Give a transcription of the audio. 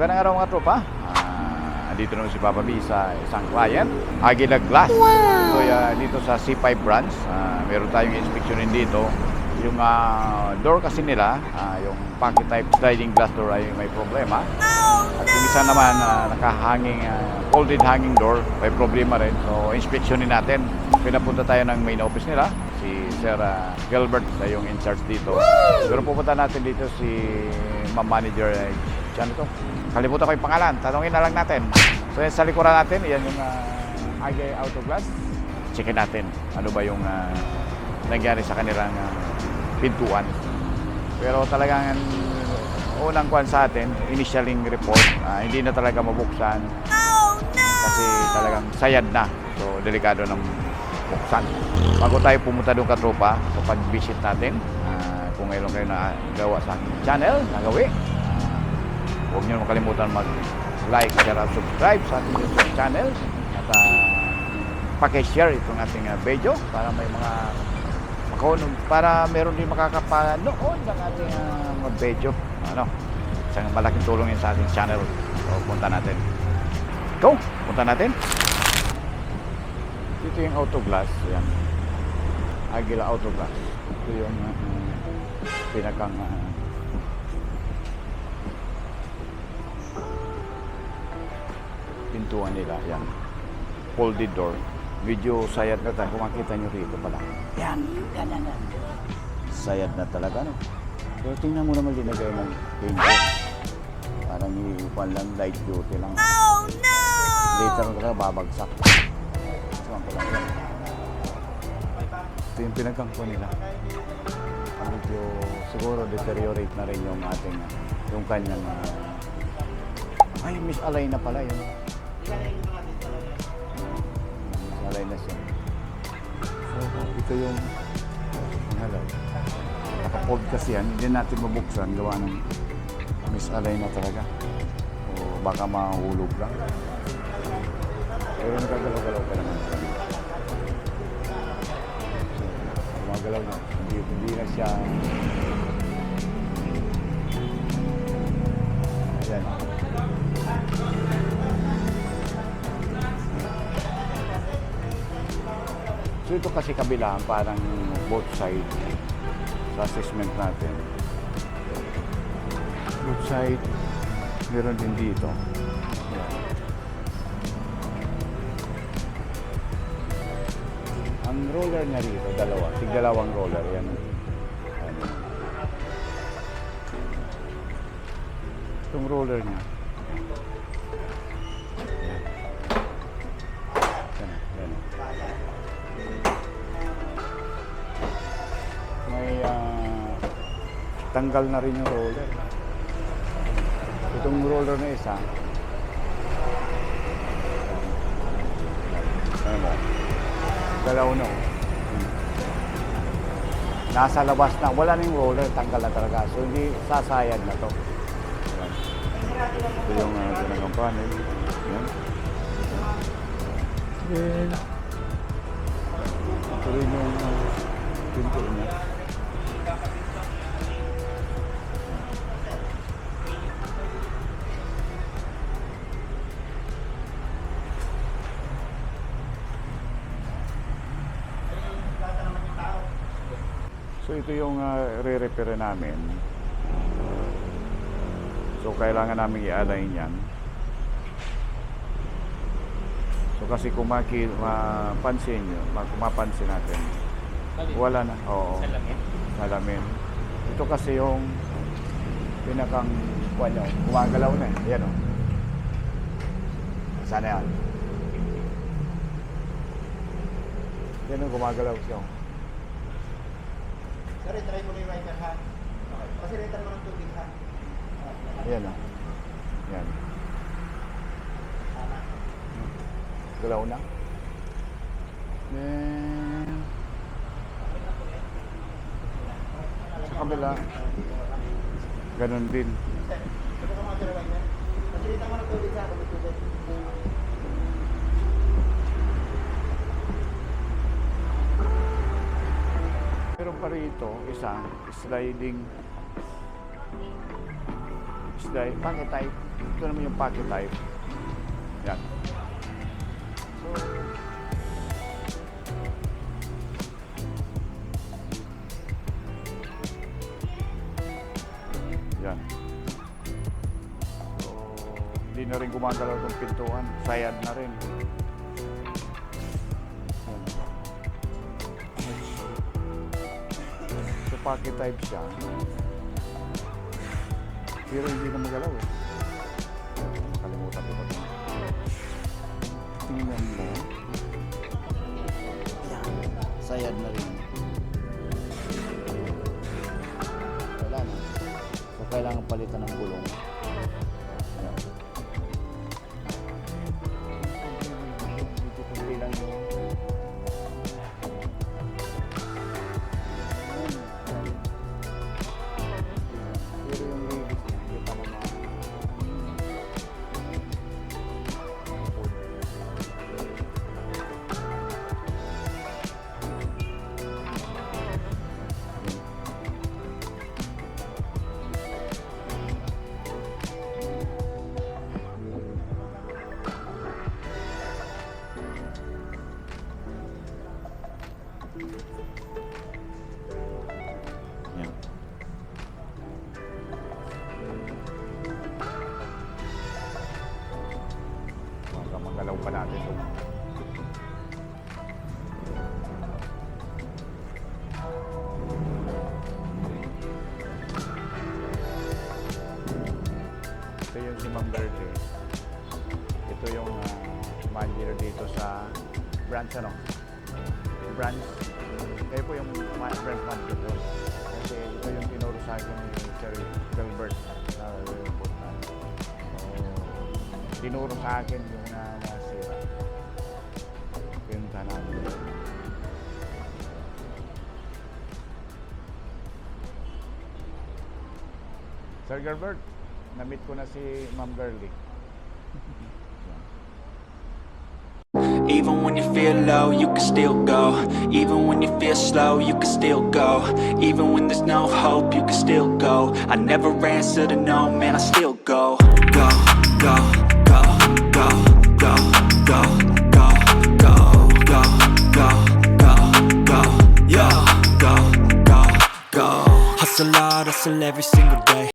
Magandang araw mga tropa. Andito naman si Papa B sa isang client, Aguila Glass. So, dito sa C5 branch, meron tayong inspeksyonin dito. Yung door kasi nila, yung pocket type sliding glass door ay may problema. At yung isa naman, nakahanging, folded hanging door, may problema rin. So, inspeksyonin natin. Pinapunta tayo ng main office nila, si Sir Gilbert na yung in charge dito. Pero pupunta natin dito si Ma'am Manager, ano to? Kalimutan ko yung pangalan, tanongin na lang natin. So yan sa likuran natin, yan yung Aguila Auto Glass. Checkin natin ano ba yung nangyari sa kanilang pintuan. Pero talagang unang kuwan sa atin, initialing report, hindi na talaga mabuksan. Kasi talagang sayad na. So delikado ng buksan. Bago tayo pumunta doon katropa, so pag-visit natin, kung ngayon kayo nagawa sa aking channel, nagawi, huwag niyo makalimutan mag-like, share, at subscribe sa ating YouTube channel. At paki-share itong ating video para may mga para meron din makakapanood ng ating mga video. Isang malaking tulong yun sa ating channel. So, punta natin. Go! Punta natin. Ito yung auto glass. Yan. Aguila Auto Glass. Ito yung pinakang pintuan nila. Yan. Folded door. Medyo sayad na tayo. Kung makita nyo rito pala. Yan. Sayad na talaga, no? So, tingnan mo naman ginagay ng danger. Parang iupan lang, light duty lang. Oh, no! Later na talaga babagsak. Ito yung pinagkangkuan nila. Medyo siguro deteriorate na rin yung ating yung kanyang ay, misalay na pala yun. Misalay na siya. So, ito yung naka-fold kasi yan. Hindi natin mabuksan. Gawa ng misalay na talaga. O baka mahulog lang. Pero nakagalaw-galaw ka naman. Gumagalaw na. Hindi na siya. Ayan. So ito kasi kabilang parang both side sa assessment natin. Both side meron din dito. Ang roller niya rito, dalawang roller yan. Itong roller niya. Yan. May tanggal na rin yung roller. Itong roller na isa. Galaw na. Nasa labas na. Wala na yung roller. Tanggal na talaga. So, hindi sasayad na to. Ito yung ginagang panel. Yan. Then, ito rin yung pinto niya. So ito yung re-repair namin. So kailangan namin i-align yan. So kasi kung mapansin nyo, mapansin natin, wala na. Oo. Salamin. Ito kasi yung pinakang gumagalaw na. Ayan o. Sana yan. Yan o, gumagalaw siya. Sorry, try mo na yung right hand. Okay. Kasi return mo ng tubig ha. Ayan o. Yan. Galaw na. Then, sa kabila, ganun din. Ito ka mga tirawan yan. Kasi return mo ng tubig ha. Meron pa rito isang sliding Okay, pocket type. Ito naman yung pocket type. Yan. So, yan. So, hindi na rin gumagalaw itong pintuan. Sayad na rin. Yan. So, pocket type siya. Pero hindi na magalaw eh. Nakalimutan ko ba ito? Tingnan mo. Yan. Sayad na rin. Wala na. So, kailangan palitan ng gulong. Yan. Dito kunti lang yun. Pero yung release niya, hindi pa naman. Yan. Magalaw pa natin ito. Ito yung si Ma'am Verde. Ito yung manager dito sa branch ano? Branch. Kayo po yung branch manager doon. Kasi ito yung tinuro sa akin ni Sir Gilbert na report na. Tinuro sa akin yung nasira. Pinunta namin. Sir Gilbert, na-meet ko na si Ma'am Girlie. Even when you feel low, you can still go. Even when you feel slow, you can still go. Even when there's no hope, you can still go. I never answer to no, man, I still go. Go, go, go, go, go, go, go, go, go, go, go, go, yeah, go, go, go. Hustle hard, hustle every single day.